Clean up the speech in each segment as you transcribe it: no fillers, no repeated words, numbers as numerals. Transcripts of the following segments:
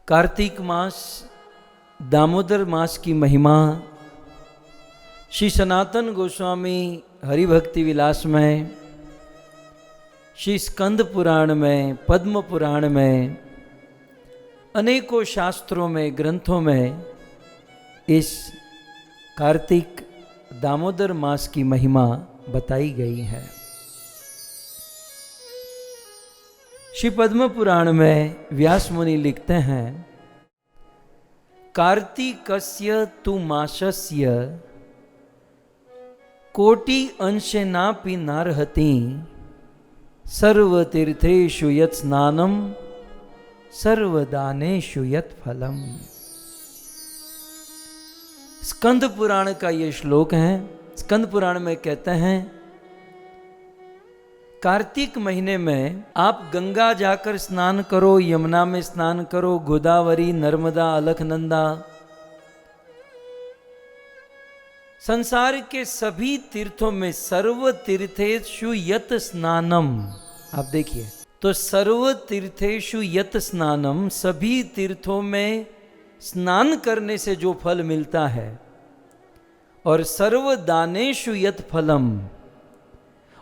कार्तिक मास, दामोदर मास की महिमा श्री सनातन गोस्वामी हरिभक्ति विलास में, श्री स्कंद पुराण में, पद्म पुराण में, अनेकों शास्त्रों में, ग्रंथों में इस कार्तिक दामोदर मास की महिमा बताई गई है। श्री पद्म पुराण में व्यास मुनि लिखते हैं, कार्तिकस्य तु मासस्य कोटि अंशेनापि नार्हति सर्वतीर्थेषु यत् स्नानम सर्वदानेषु यत् फलम। स्कंद पुराण का ये श्लोक है। स्कंद पुराण में कहते हैं, कार्तिक महीने में आप गंगा जाकर स्नान करो, यमुना में स्नान करो, गोदावरी, नर्मदा, अलकनंदा, संसार के सभी तीर्थों में सर्व तीर्थेषु यत स्नानम। आप देखिए, तो सर्व तीर्थेषु यत स्नानम, सभी तीर्थों में स्नान करने से जो फल मिलता है, और सर्व दानेषु यत फलम,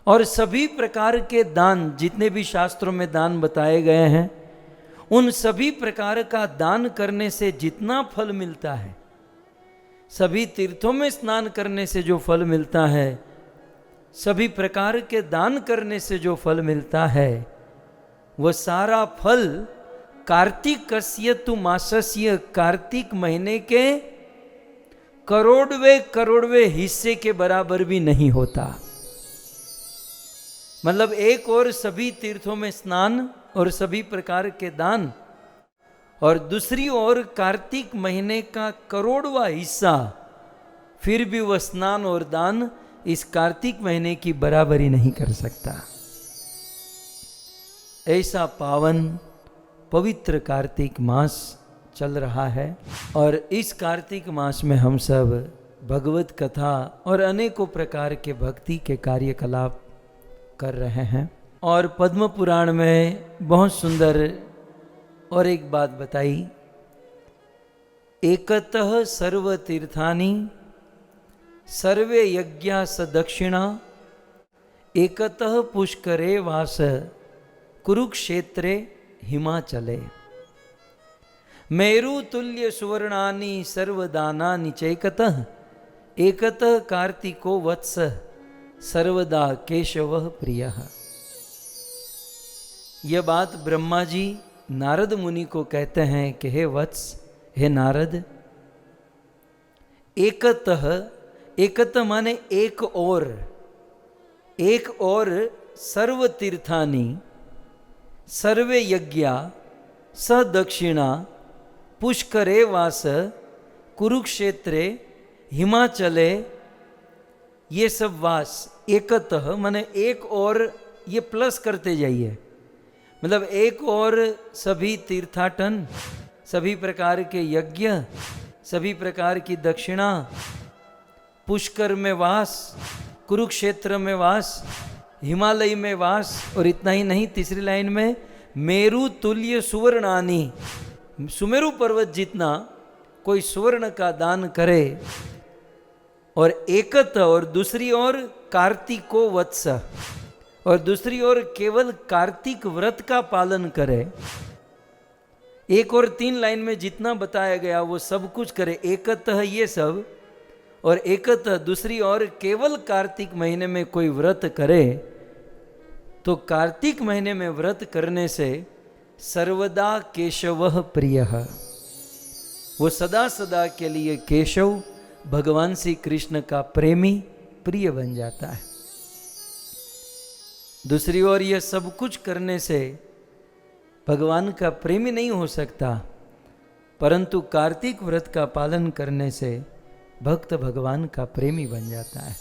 और सभी प्रकार के दान, जितने भी शास्त्रों में दान बताए गए हैं, उन सभी प्रकार का दान करने से जितना फल मिलता है, सभी तीर्थों में स्नान करने से जो फल मिलता है, सभी प्रकार के दान करने से जो फल मिलता है, वह सारा फल कार्तिकस्य तु मासस्य, कार्तिक महीने के करोड़वे हिस्से के बराबर भी नहीं होता। मतलब एक और सभी तीर्थों में स्नान और सभी प्रकार के दान, और दूसरी ओर कार्तिक महीने का करोड़वा हिस्सा, फिर भी वह स्नान और दान इस कार्तिक महीने की बराबरी नहीं कर सकता। ऐसा पावन पवित्र कार्तिक मास चल रहा है, और इस कार्तिक मास में हम सब भगवत कथा और अनेकों प्रकार के भक्ति के कार्यकलाप कर रहे हैं। और पद्म पुराण में बहुत सुंदर और एक बात बताई, एकतः सर्व तीर्थानि सर्वे यज्ञा स दक्षिणा एकतः पुष्करे वास कुरुक्षेत्रे हिमाचले मेरु तुल्य सुवर्णानि सर्वदानानि चैकतः एकतः कार्तिको वत्स सर्वदा केशवः प्रियः। यह बात ब्रह्मा जी नारद मुनि को कहते हैं कि हे वत्स, हे नारद, एकतः, एकतः माने एक और सर्व तीर्थानि सर्वे यज्ञा स दक्षिणा पुष्करे वास कुरुक्षेत्रे हिमाचले, ये सब वास, एकतः माने एक और, ये प्लस करते जाइए, मतलब एक और सभी तीर्थाटन, सभी प्रकार के यज्ञ, सभी प्रकार की दक्षिणा, पुष्कर में वास, कुरुक्षेत्र में वास, हिमालय में वास, और इतना ही नहीं, तीसरी लाइन में मेरु तुल्य सुवर्णानि, सुमेरु पर्वत जितना कोई सुवर्ण का दान करे, और एकत, और दूसरी ओर कार्तिको वत्स, और दूसरी ओर केवल कार्तिक व्रत का पालन करे। एक और 3 लाइन में जितना बताया गया वो सब कुछ करे, एकतः ये सब, और एकतः दूसरी ओर केवल कार्तिक महीने में कोई व्रत करे, तो कार्तिक महीने में व्रत करने से सर्वदा केशवः प्रियः, वो सदा सदा के लिए केशव भगवान श्री कृष्ण का प्रेमी, प्रिय बन जाता है। दूसरी ओर यह सब कुछ करने से भगवान का प्रेमी नहीं हो सकता, परंतु कार्तिक व्रत का पालन करने से भक्त भगवान का प्रेमी बन जाता है।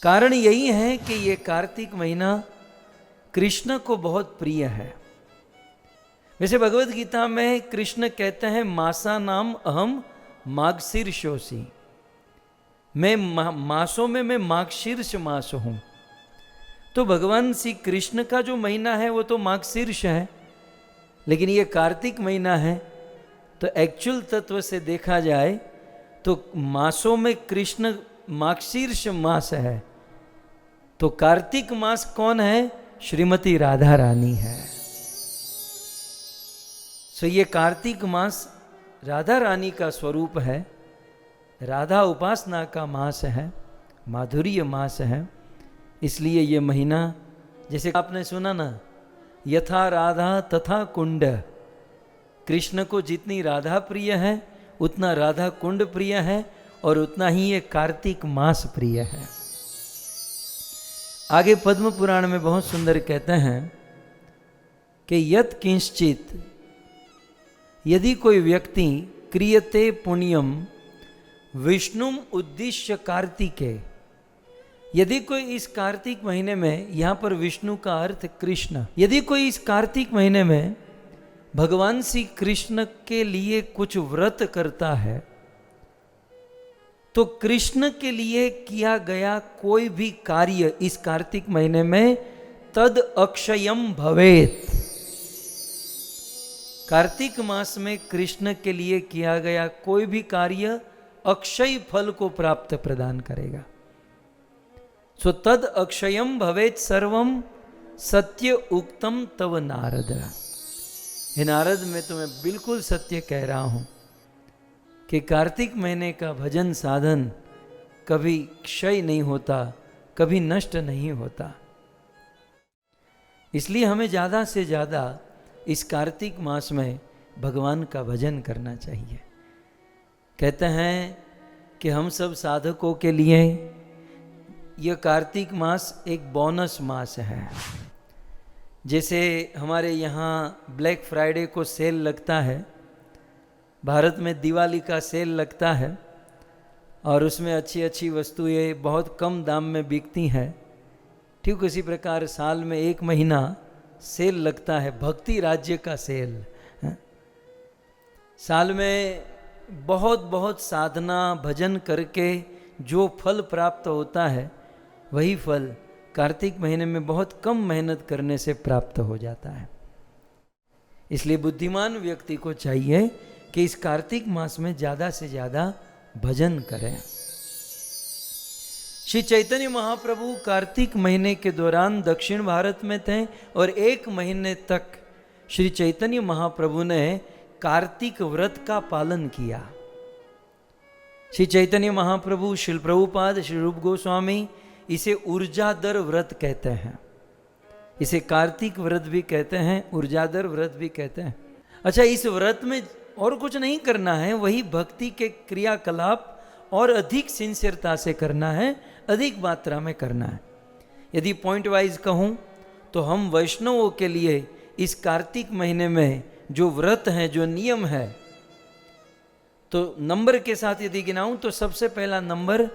कारण यही है कि ये कार्तिक महीना कृष्ण को बहुत प्रिय है। वैसे भगवत गीता में कृष्ण कहते हैं, मासा नाम अहम मागशीर्षोसी, मैं मासों में मैं मागशीर्ष मास हूँ। तो भगवान श्री कृष्ण का जो महीना है वो तो मागशीर्ष है, लेकिन ये कार्तिक महीना है तो एक्चुअल तत्व से देखा जाए तो मासों में कृष्ण मार्गशीर्ष मास है, तो कार्तिक मास कौन है? श्रीमती राधा रानी है। सो ये कार्तिक मास राधा रानी का स्वरूप है, राधा उपासना का मास है, माधुर्य मास है। इसलिए ये महीना, जैसे आपने सुना ना, यथा राधा तथा कुंड, कृष्ण को जितनी राधा प्रिय है उतना राधा कुंड प्रिय है, और उतना ही ये कार्तिक मास प्रिय है। आगे पद्म पुराण में बहुत सुंदर कहते हैं कि यत् किंचित, यदि कोई व्यक्ति क्रियते पुण्यम विष्णुम उद्दिश्य कार्तिके, यदि कोई इस कार्तिक महीने में, यहां पर विष्णु का अर्थ कृष्ण, यदि कोई इस कार्तिक महीने में भगवान श्री कृष्ण के लिए कुछ व्रत करता है, तो कृष्ण के लिए किया गया कोई भी कार्य इस कार्तिक महीने में तद अक्षयम भवेत, कार्तिक मास में कृष्ण के लिए किया गया कोई भी कार्य अक्षय फल को प्राप्त प्रदान करेगा। सो तद अक्षयम भवेत सर्वम सत्य उक्तम तव नारद। हे नारद, मैं तुम्हें बिल्कुल सत्य कह रहा हूं कि कार्तिक महीने का भजन साधन कभी क्षय नहीं होता, कभी नष्ट नहीं होता। इसलिए हमें ज़्यादा से ज़्यादा इस कार्तिक मास में भगवान का भजन करना चाहिए। कहते हैं कि हम सब साधकों के लिए यह कार्तिक मास एक बोनस मास है। जैसे हमारे यहाँ ब्लैक फ्राइडे को सेल लगता है, भारत में दिवाली का सेल लगता है, और उसमें अच्छी अच्छी वस्तुएं बहुत कम दाम में बिकती हैं। ठीक उसी प्रकार साल में एक महीना सेल लगता है, भक्ति राज्य का सेल। साल में बहुत बहुत साधना भजन करके जो फल प्राप्त होता है, वही फल कार्तिक महीने में बहुत कम मेहनत करने से प्राप्त हो जाता है। इसलिए बुद्धिमान व्यक्ति को चाहिए कि इस कार्तिक मास में ज़्यादा से ज़्यादा भजन करें। श्री चैतन्य महाप्रभु कार्तिक महीने के दौरान दक्षिण भारत में थे, और एक महीने तक श्री चैतन्य महाप्रभु ने कार्तिक व्रत का पालन किया। श्री चैतन्य महाप्रभु, श्रील प्रभुपाद, श्री रूप गोस्वामी इसे ऊर्जाधर व्रत कहते हैं। इसे कार्तिक व्रत भी कहते हैं, ऊर्जाधर व्रत भी कहते हैं। अच्छा, इस व्रत में और कुछ नहीं करना है, वही भक्ति के क्रियाकलाप और अधिक सिंसियरता से करना है, अधिक मात्रा में करना है। यदि पॉइंट वाइज कहूँ तो हम वैष्णवों के लिए इस कार्तिक महीने में जो व्रत है, जो नियम है, तो नंबर के साथ यदि गिनाऊं तो सबसे पहला नंबर,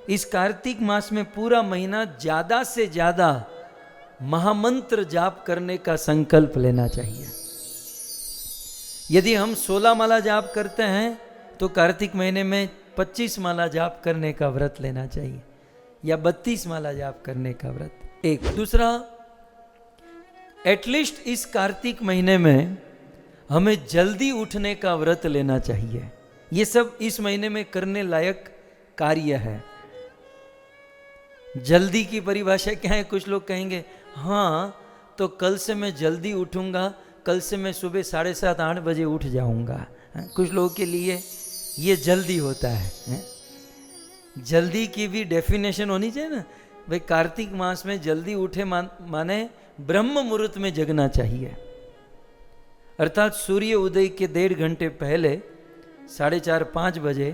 इस कार्तिक मास में पूरा महीना ज़्यादा से ज़्यादा महामंत्र जाप करने का संकल्प लेना चाहिए। यदि हम 16 माला जाप करते हैं तो कार्तिक महीने में 25 माला जाप करने का व्रत लेना चाहिए, या 32 माला जाप करने का व्रत। एक दूसरा, एटलीस्ट इस कार्तिक महीने में हमें जल्दी उठने का व्रत लेना चाहिए। ये सब इस महीने में करने लायक कार्य है। जल्दी की परिभाषा क्या है? कुछ लोग कहेंगे हाँ तो कल से मैं जल्दी उठूंगा, कल से मैं सुबह 7:30-8 बजे उठ जाऊंगा। कुछ लोगों के लिए ये जल्दी होता है। जल्दी की भी डेफिनेशन होनी चाहिए ना भाई। कार्तिक मास में जल्दी उठे माने ब्रह्म मुहूर्त में जगना चाहिए, अर्थात सूर्य उदय के 1.5 घंटे पहले 4:30-5 बजे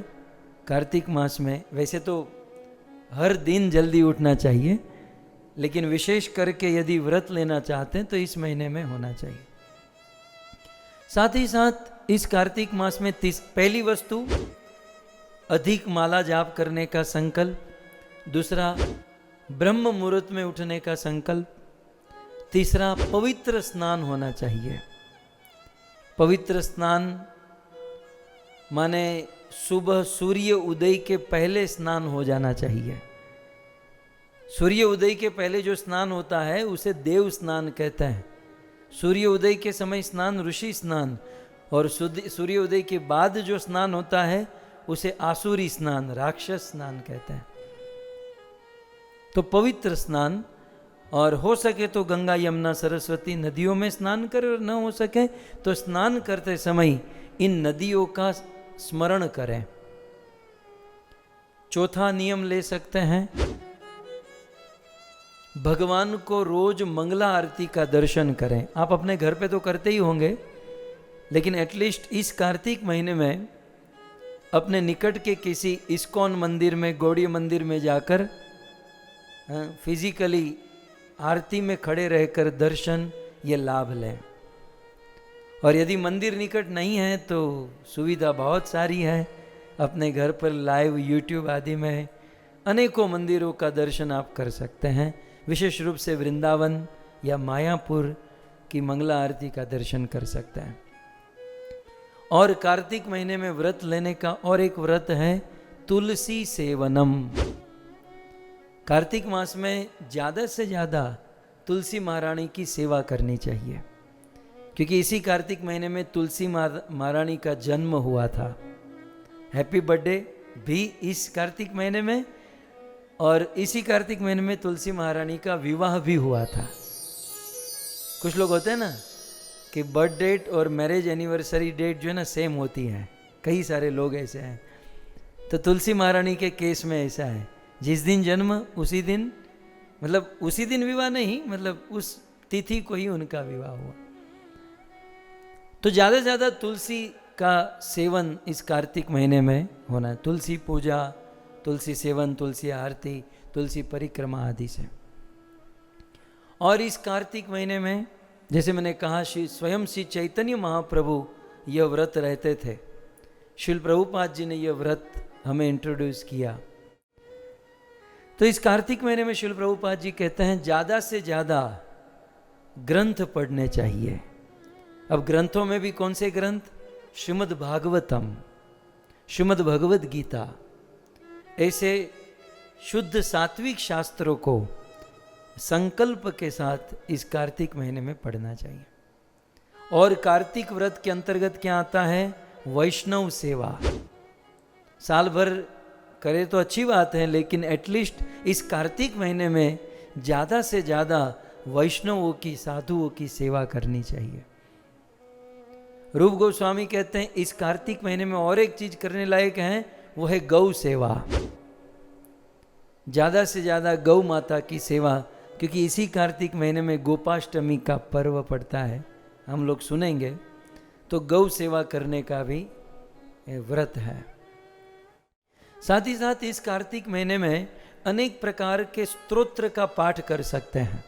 कार्तिक मास में। वैसे तो हर दिन जल्दी उठना चाहिए, लेकिन विशेष करके यदि व्रत लेना चाहते हैं तो इस महीने में होना चाहिए। साथ ही साथ इस कार्तिक मास में पहली वस्तु अधिक माला जाप करने का संकल्प, दूसरा ब्रह्म मुहूर्त में उठने का संकल्प, तीसरा पवित्र स्नान होना चाहिए। पवित्र स्नान माने सुबह सूर्य उदय के पहले स्नान हो जाना चाहिए। सूर्य उदय के पहले जो स्नान होता है उसे देव स्नान कहते हैं, सूर्योदय के समय स्नान ऋषि स्नान, और सूर्योदय के बाद जो स्नान होता है उसे आसुरी स्नान, राक्षस स्नान कहते हैं। तो पवित्र स्नान, और हो सके तो गंगा यमुना सरस्वती नदियों में स्नान करें, और न हो सके तो स्नान करते समय इन नदियों का स्मरण करें। चौथा नियम ले सकते हैं, भगवान को रोज मंगला आरती का दर्शन करें। आप अपने घर पे तो करते ही होंगे, लेकिन एटलीस्ट इस कार्तिक महीने में अपने निकट के किसी इस्कॉन मंदिर में, गौड़ी मंदिर में जाकर फिजिकली आरती में खड़े रहकर दर्शन ये लाभ लें। और यदि मंदिर निकट नहीं है तो सुविधा बहुत सारी है, अपने घर पर लाइव यूट्यूब आदि में अनेकों मंदिरों का दर्शन आप कर सकते हैं। विशेष रूप से वृंदावन या मायापुर की मंगला आरती का दर्शन कर सकते हैं। और कार्तिक महीने में व्रत लेने का और एक व्रत है तुलसी सेवनम। कार्तिक मास में ज़्यादा से ज़्यादा तुलसी महारानी की सेवा करनी चाहिए, क्योंकि इसी कार्तिक महीने में तुलसी महारानी का जन्म हुआ था। हैप्पी बर्थडे भी इस कार्तिक महीने में, और इसी कार्तिक महीने में तुलसी महारानी का विवाह भी हुआ था। कुछ लोग होते हैं ना कि बर्थ डेट और मैरिज एनिवर्सरी डेट जो है ना सेम होती है, कई सारे लोग ऐसे हैं। तो तुलसी महारानी के केस में ऐसा है, जिस दिन जन्म उसी दिन, मतलब उसी दिन विवाह नहीं, मतलब उस तिथि को ही उनका विवाह हुआ। तो ज़्यादा से ज़्यादा तुलसी का सेवन इस कार्तिक महीने में होना है। तुलसी पूजा, तुलसी सेवन, तुलसी आरती, तुलसी परिक्रमा आदि से। और इस कार्तिक महीने में जैसे मैंने कहा, स्वयं श्री चैतन्य महाप्रभु यह व्रत रहते थे। श्रील प्रभुपाद जी ने यह व्रत हमें इंट्रोड्यूस किया। तो इस कार्तिक महीने में श्रील प्रभुपाद जी कहते हैं ज़्यादा से ज़्यादा ग्रंथ पढ़ने चाहिए। अब ग्रंथों में भी कौन से ग्रंथ? श्रीमद् भागवतम, श्रीमद् भगवद गीता, ऐसे शुद्ध सात्विक शास्त्रों को संकल्प के साथ इस कार्तिक महीने में पढ़ना चाहिए। और कार्तिक व्रत के अंतर्गत क्या आता है? वैष्णव सेवा। साल भर करे तो अच्छी बात है, लेकिन एटलीस्ट इस कार्तिक महीने में ज़्यादा से ज़्यादा वैष्णवों की, साधुओं की सेवा करनी चाहिए। रूप गोस्वामी कहते हैं इस कार्तिक महीने में और एक चीज करने लायक है, वो है गौ सेवा। ज़्यादा से ज़्यादा गौ माता की सेवा, क्योंकि इसी कार्तिक महीने में गोपाष्टमी का पर्व पड़ता है, हम लोग सुनेंगे। तो गौ सेवा करने का भी व्रत है। साथ ही साथ इस कार्तिक महीने में अनेक प्रकार के स्तोत्र का पाठ कर सकते हैं,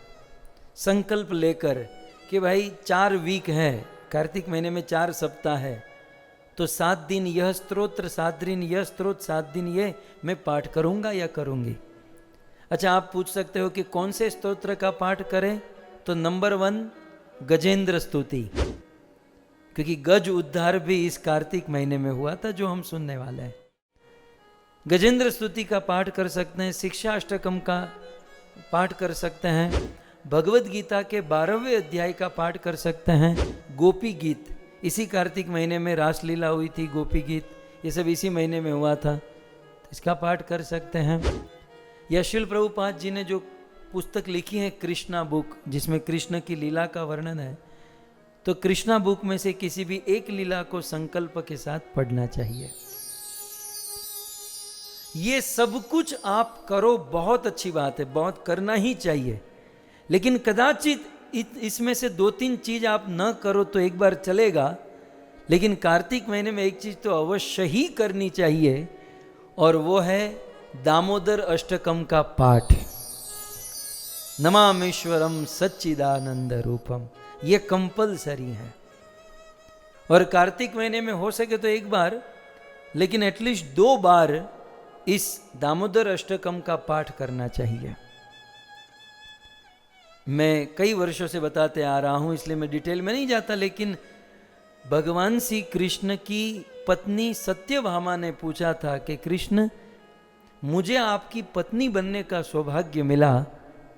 संकल्प लेकर कि भाई 4 वीक है, कार्तिक महीने में 4 सप्ताह है, तो 7 दिन यह स्तोत्र, 7 दिन यह स्तोत्र, 7 दिन ये मैं पाठ करूंगा या करूंगी। अच्छा, आप पूछ सकते हो कि कौन से स्तोत्र का पाठ करें? तो नंबर 1 गजेंद्र स्तुति, क्योंकि गज उद्धार भी इस कार्तिक महीने में हुआ था, जो हम सुनने वाले हैं। गजेंद्र स्तुति का पाठ कर सकते हैं, शिक्षा अष्टकम का पाठ कर सकते हैं, भगवद गीता के 12वें अध्याय का पाठ कर सकते हैं, गोपी गीत, इसी कार्तिक महीने में रासलीला हुई थी, गोपी गीत ये सब इसी महीने में हुआ था, तो इसका पाठ कर सकते हैं। या श्रील प्रभुपाद जी ने जो पुस्तक लिखी है कृष्णा बुक, जिसमें कृष्ण की लीला का वर्णन है, तो कृष्णा बुक में से किसी भी एक लीला को संकल्प के साथ पढ़ना चाहिए। ये सब कुछ आप करो, बहुत अच्छी बात है, बहुत करना ही चाहिए, लेकिन कदाचित इसमें से 2-3 चीज आप न करो तो एक बार चलेगा, लेकिन कार्तिक महीने में एक चीज तो अवश्य ही करनी चाहिए, और वो है दामोदर अष्टकम का पाठ। नमामीश्वरम सच्चिदानंद रूपम, ये कंपलसरी है। और कार्तिक महीने में हो सके तो एक बार, लेकिन एटलीस्ट 2 बार इस दामोदर अष्टकम का पाठ करना चाहिए। मैं कई वर्षों से बताते आ रहा हूं, इसलिए मैं डिटेल में नहीं जाता, लेकिन भगवान श्री कृष्ण की पत्नी सत्यभामा ने पूछा था कि कृष्ण, मुझे आपकी पत्नी बनने का सौभाग्य मिला,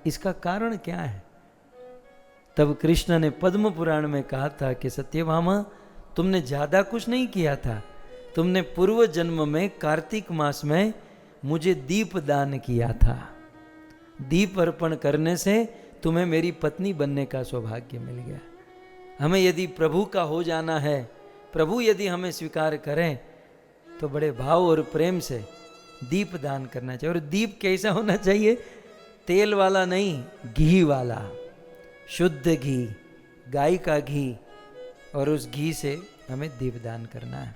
इसका कारण क्या है? तब कृष्ण ने पद्म पुराण में कहा था कि सत्यभामा, तुमने ज़्यादा कुछ नहीं किया था, तुमने पूर्व जन्म में कार्तिक मास में मुझे दीप दान किया था। दीप अर्पण करने से तुम्हें मेरी पत्नी बनने का सौभाग्य मिल गया। हमें यदि प्रभु का हो जाना है, प्रभु यदि हमें स्वीकार करें, तो बड़े भाव और प्रेम से दीप दान करना चाहिए। और दीप कैसा होना चाहिए? तेल वाला नहीं, घी वाला, शुद्ध घी, गाय का घी, और उस घी से हमें दीप दान करना है।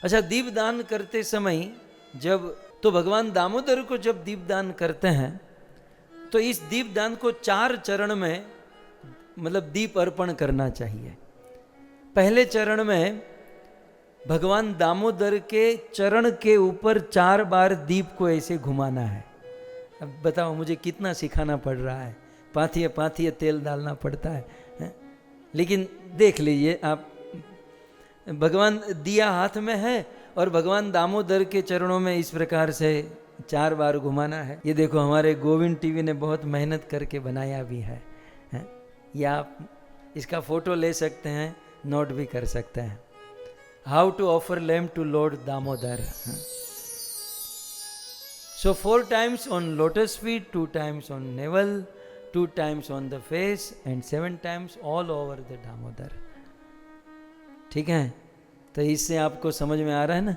अच्छा, दीप दान करते समय जब तो भगवान दामोदर को जब दीप दान करते हैं तो इस दीप दान को 4 चरण में मतलब दीप अर्पण करना चाहिए। पहले चरण में भगवान दामोदर के चरण के ऊपर 4 बार दीप को ऐसे घुमाना है। अब बताओ मुझे कितना सिखाना पड़ रहा है, पाथिया पाथिया तेल डालना पड़ता है? लेकिन देख लीजिए आप, भगवान दिया हाथ में है और भगवान दामोदर के चरणों में इस प्रकार से 4 बार घुमाना है। ये देखो हमारे गोविंद टीवी ने बहुत मेहनत करके बनाया भी है, या आप इसका फोटो ले सकते हैं, नोट भी कर सकते हैं। How to offer lamp to lord Damodar. So 4 times on lotus feet, 2 times on navel, 2 times on the face and 7 times all over the Damodar। ठीक है, तो इससे आपको समझ में आ रहा है ना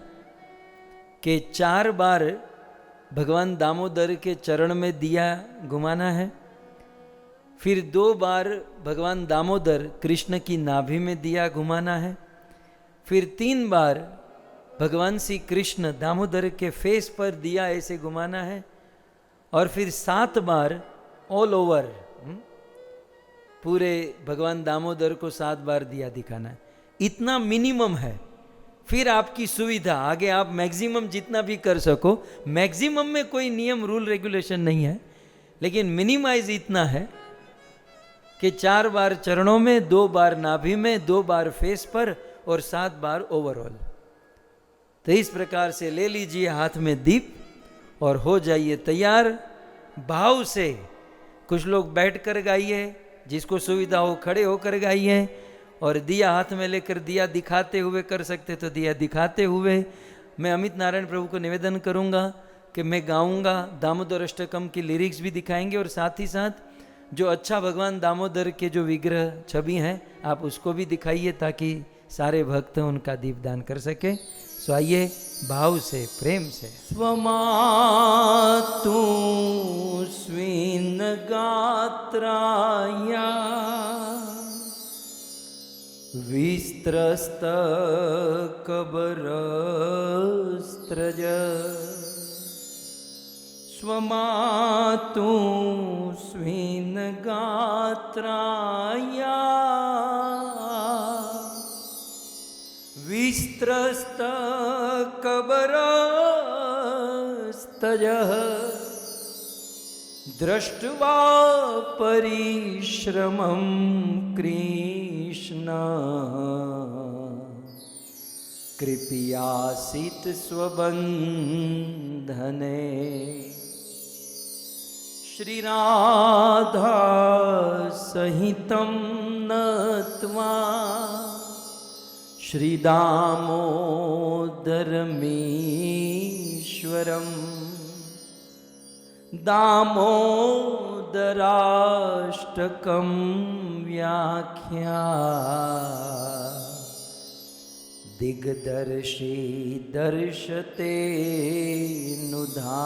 कि 4 बार भगवान दामोदर के चरण में दिया घुमाना है, फिर 2 बार भगवान दामोदर कृष्ण की नाभि में दिया घुमाना है, फिर 3 बार भगवान श्री कृष्ण दामोदर के फेस पर दिया ऐसे घुमाना है, और फिर 7 बार ऑल ओवर पूरे भगवान दामोदर को 7 बार दिया दिखाना है। इतना मिनिमम है। फिर आपकी सुविधा, आगे आप मैक्सिमम जितना भी कर सको। मैक्सिमम में कोई नियम रूल रेगुलेशन नहीं है, लेकिन मिनिमाइज इतना है कि 4 बार चरणों में, 2 बार नाभि में, 2 बार फेस पर और 7 बार ओवरऑल। तो इस प्रकार से ले लीजिए हाथ में दीप और हो जाइए तैयार। भाव से कुछ लोग बैठ कर गाइए, जिसको सुविधा हो खड़े होकर गाइए, और दिया हाथ में लेकर दिया दिखाते हुए कर सकते तो दिया दिखाते हुए। मैं अमित नारायण प्रभु को निवेदन करूंगा कि मैं गाऊंगा, दामोदर अष्टकम की लिरिक्स भी दिखाएंगे, और साथ ही साथ जो अच्छा भगवान दामोदर के जो विग्रह छवि हैं आप उसको भी दिखाइए, ताकि सारे भक्त उनका दीपदान कर सके। सो आइए भाव से, प्रेम से। स्वमातु स्वीन गात्राया विस्त्रस्त कबरस्त्रज स्वमातु स्वीन गात्राया विस्त्रस्त कबरस्तजः दृष्ट्वा परिश्रमं कृष्ण कृपयासित स्वबन्धने श्रीराधा सहितं नत्वा श्रीदामोदरमीश्वरं दामोदराष्टकं व्याख्या दिग्दर्शी दर्शते नुधा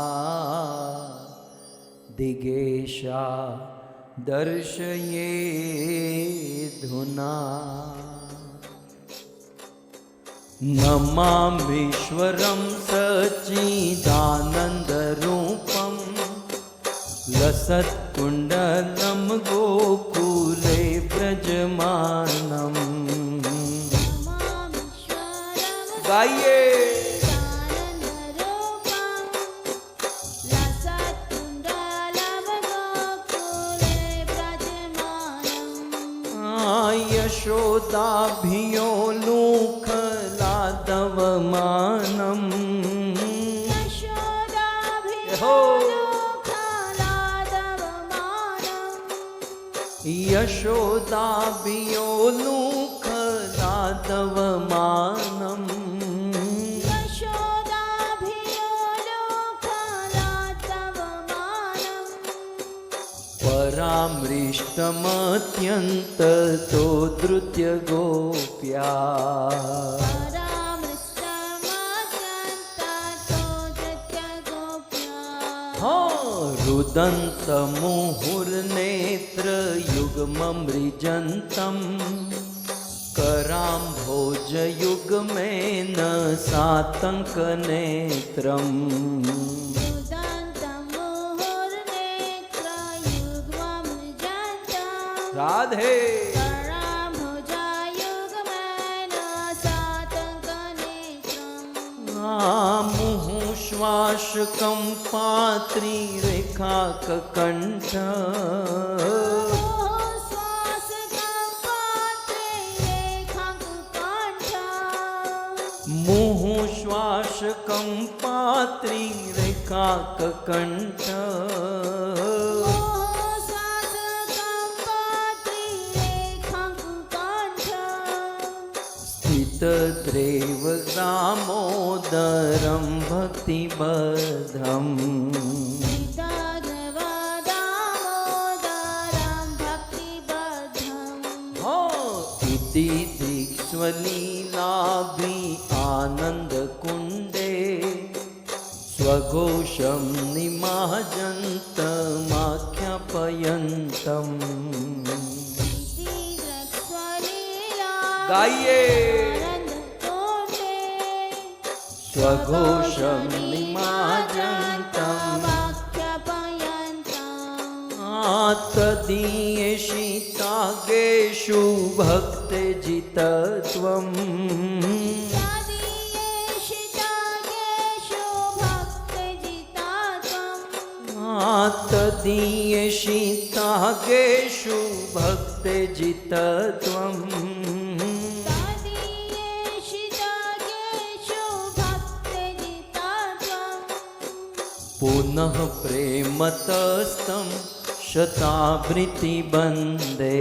दिगेशा दर्शये धुना नमामीश्वरं सच्चिदानन्दरूपं लसत्कुण्डलं गोकुले व्रजमानम्। गाइए यशोदाभियो लूखलादवमानम् યશોદાભિયોલું ખલાદવમાનમ પરામૃષ્ટમત્યંત તો ધૃત્ય ગોપ્યા રુદંત મુહુર્નેત્ર યુગમમૃજંતમ કરાંભોજ યુગમેન સાતંક નેત્રમ રાધે મુહુશ્વાસ કંપાત્રી રેખા કકંઠ મુહુશ્વાસ કંપાત્રી રેખા કકંઠ ત્રેવ દામોદરમ ભક્તિબદ્ધમ ઇતિ દીક્ષલીલાભિ આનંદ કુંડે સ્વઘોષમ નિમાજંતમાખ્યાપયંતમ ગાઈએ સ્વઘોષમ નિમાજંતમ તદીયેષિતાગેષુ ભક્તે જિતત્વમ તદીયેષિતાગેષુ ભક્તે જિતત્વમ પુનઃ પ્રેમતસ્તમ શતાવૃત્તિ બંદે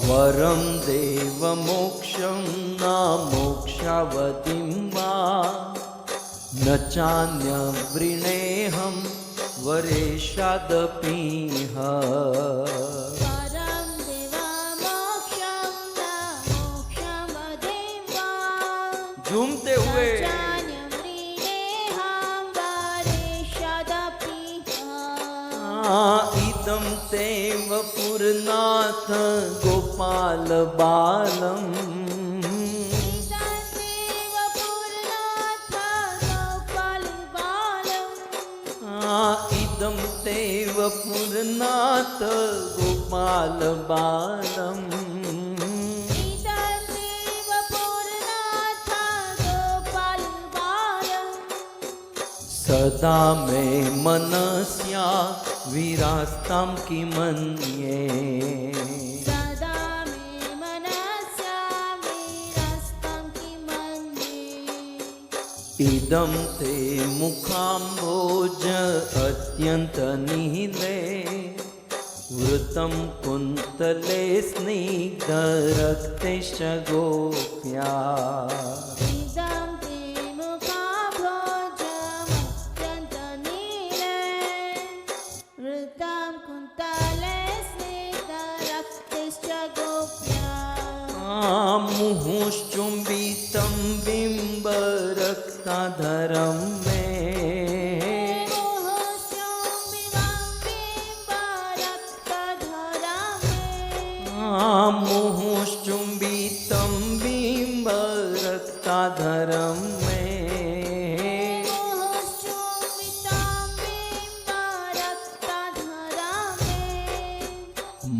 વરમ દેવ મોક્ષમ ના મોક્ષાવતિમ વા ન ચાન્ય વૃણેહમ વરેશાદપીહ झूमते हुए इदम तेव पुरनाथ गोपाल बालम इदम तेव पुरनाथ गोपाल बालम सदा में मनस्या विरास्ताम की मन्ये इदम ते मुखाम्बोज अत्यंत निहिले वृतम कुंतले स्निग्ध रक्तेश गोप्या मुहुश्चुम्बितं बिम्बरक्ताधरं मे मुहुश्चुम्बितं बिम्बरक्ताधरं मे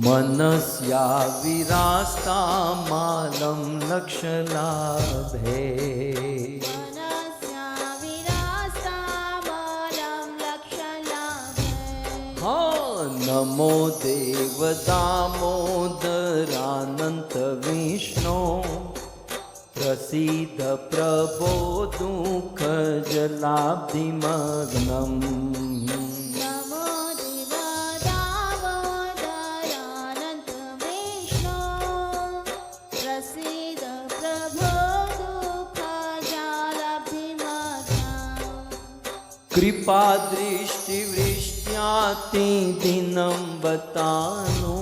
मनस्या विरास्ता मालं लक्षलाभे नमो देव दामोदरानंत विष्णु प्रसीद प्रभो दुःख जलाब्धिमग्नम् नमो देव दामोदरानन्त विष्णो प्रसीद प्रभो दुःखजालाब्धिमग्नम् कृपा दृष्टिवृष्ट्याति दिनं बतानो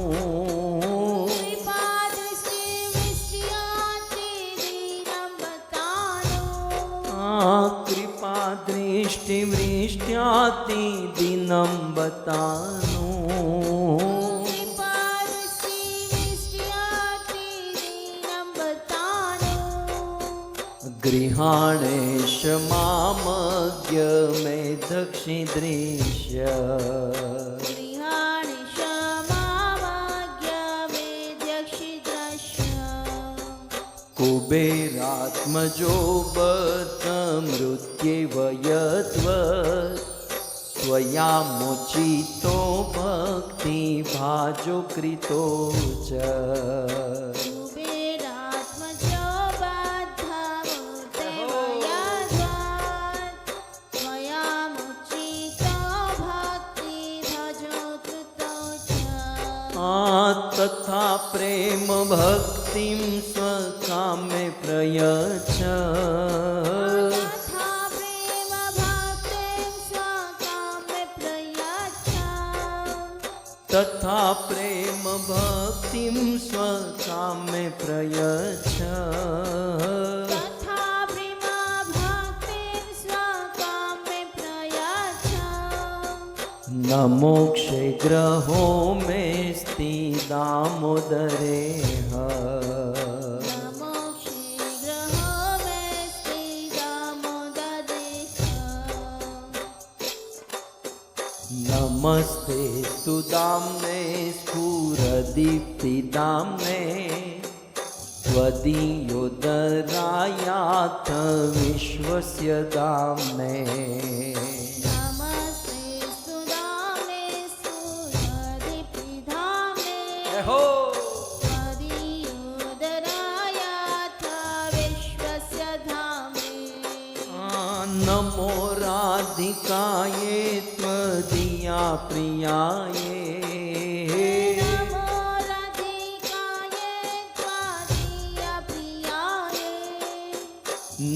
कृपा दृष्टिवृष्ट्याति दिनं बतानो गृहाणेश मामज्ञ मे दक्षिदृश्य कुबेरात्मजो बद्धमृत्येव यद्वत् त्वया मोचितो भक्तिभाजो कृतो च तथा प्रेम भक्तिं स्वकामे प्रयच्छ तथा प्रेम भक्तिं स्वकामे प्रयच्छ न मोक्षे ग्रहो मेस्ति दामोदरेह नमस्ते स्तु दाम्ने स्फुरदीप्तिदाम्ने त्वदीयोदरायाथ विश्वस्य दाम्ने नमो राधिकाये त्वदीया प्रियाये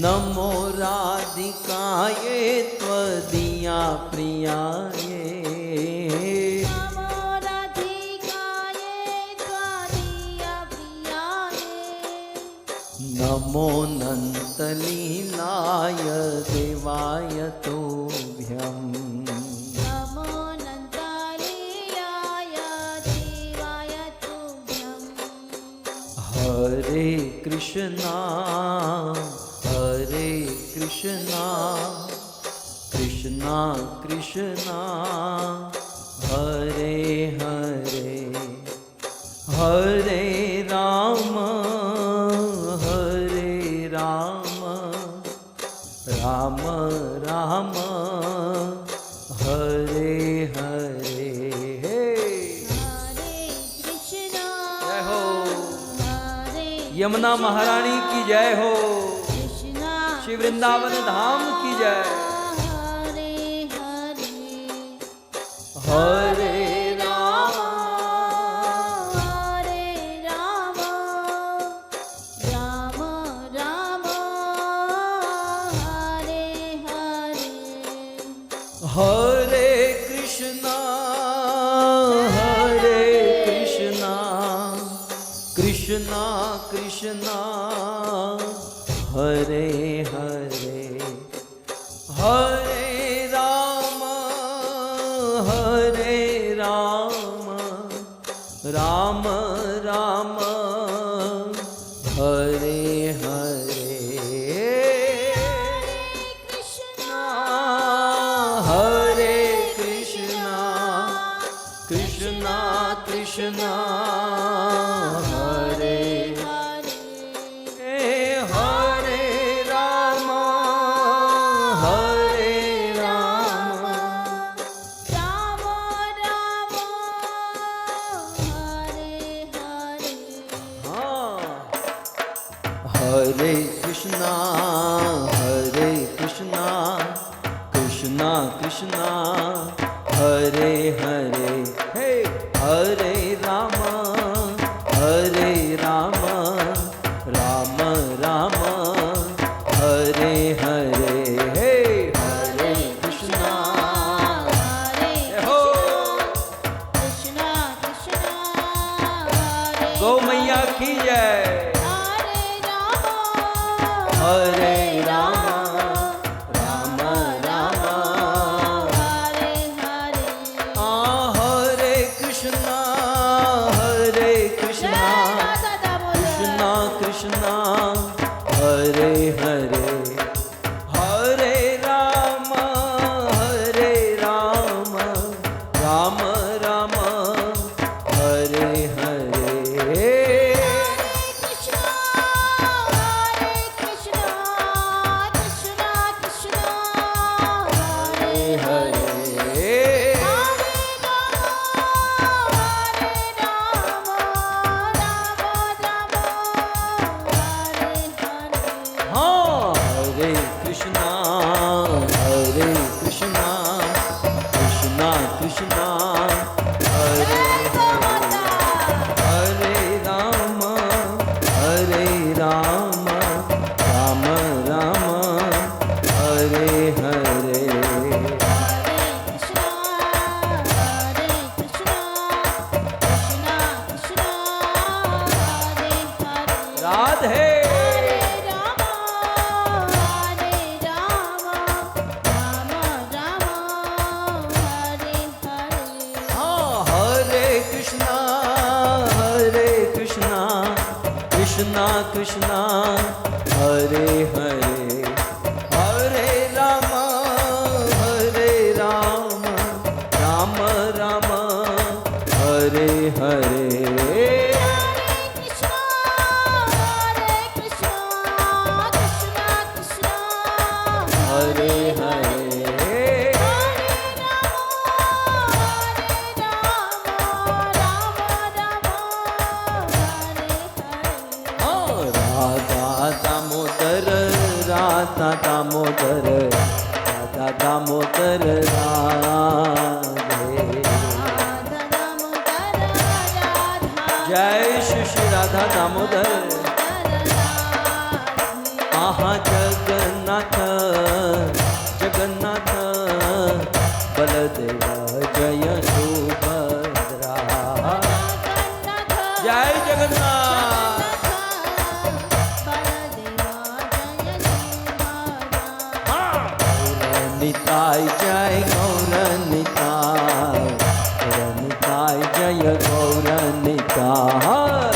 नमो राधिकाये त्वदीया प्रियाये नमो नन्तलीलाय देवाय तोभ्यम् नमो नन्तलीलाय देवाय तुभ्यम् हरे कृष्णा कृष्णा कृष्णा हरे हरे हरे राम राम राम हरे हरे जय हो यमुना महारानी की जय हो श्री वृंदावन धाम की जय हरे हरे कृष्णा कृष्णा कृष्णा हरे हरे हरे राम राम राम हरे हरे कृष्णा कृष्णा हरे हरे राम राम राम हरे हरे हरे कृष्णा हरे कृष्णा कृष्णा कृष्णा हरे हरे हे हरे राम राम राम हरे हरे हे हरे कृष्णा हरे हो कृष्णा कृष्णा हरे गौ मैया की जय हरे राम हरे राम राम राम हरे हरे हरे कृष्णा कृष्णा कृष्णा हरे हरे हरे राम राम राम हरे हरे कृष्णा कृष्णा कृष्णा कृष्णा हरे हरे हाँ हरे कृष्णा कृष्णा कृष्णा हरे हरे राम राम राम हरे हरे राधे हाँ हरे कृष्णा कृष्णा कृष्णा हरे हरे हरे राम राम राम हरे हरे हरे हरे राधा दामोदर राधा दामोदर राधे जय श्री राधा दामोदर आहा जगन्नाथ बलदेवा जय सुभद्रा जय जगन्नाथ निताय जय गौर निताय जय गौर निताय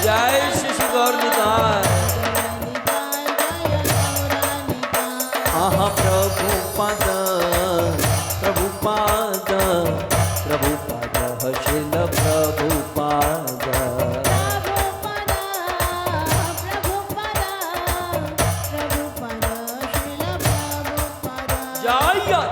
जय शिशु गौर निताय आहा प्रभुपाद शिल प्रभुपाद जय जय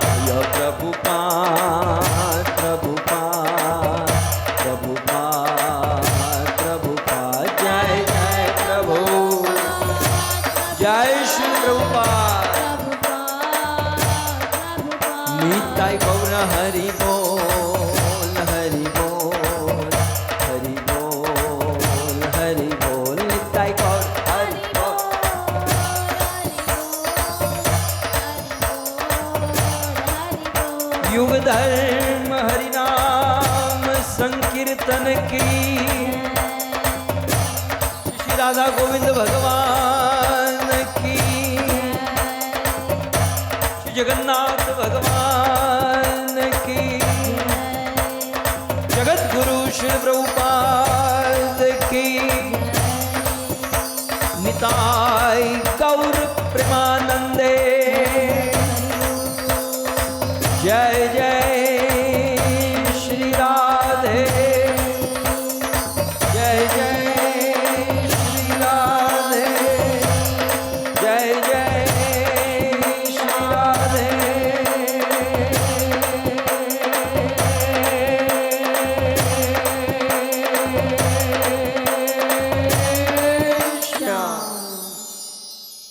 प्रभुपाद जय जय प्रभु जय श्री प्रभुपाद निताय गौर हरि बोल हरि बोल हरि बोल हरि बोल निताय गौर हरि बोल युग धर्म हरि नाम संकीर्तन की श्री राधा गोविंद भगवान की श्री जगन्नाथ भगवान की जगत गुरु श्री प्रभुपाद की निताय गौर प्रेमानंदे जय जय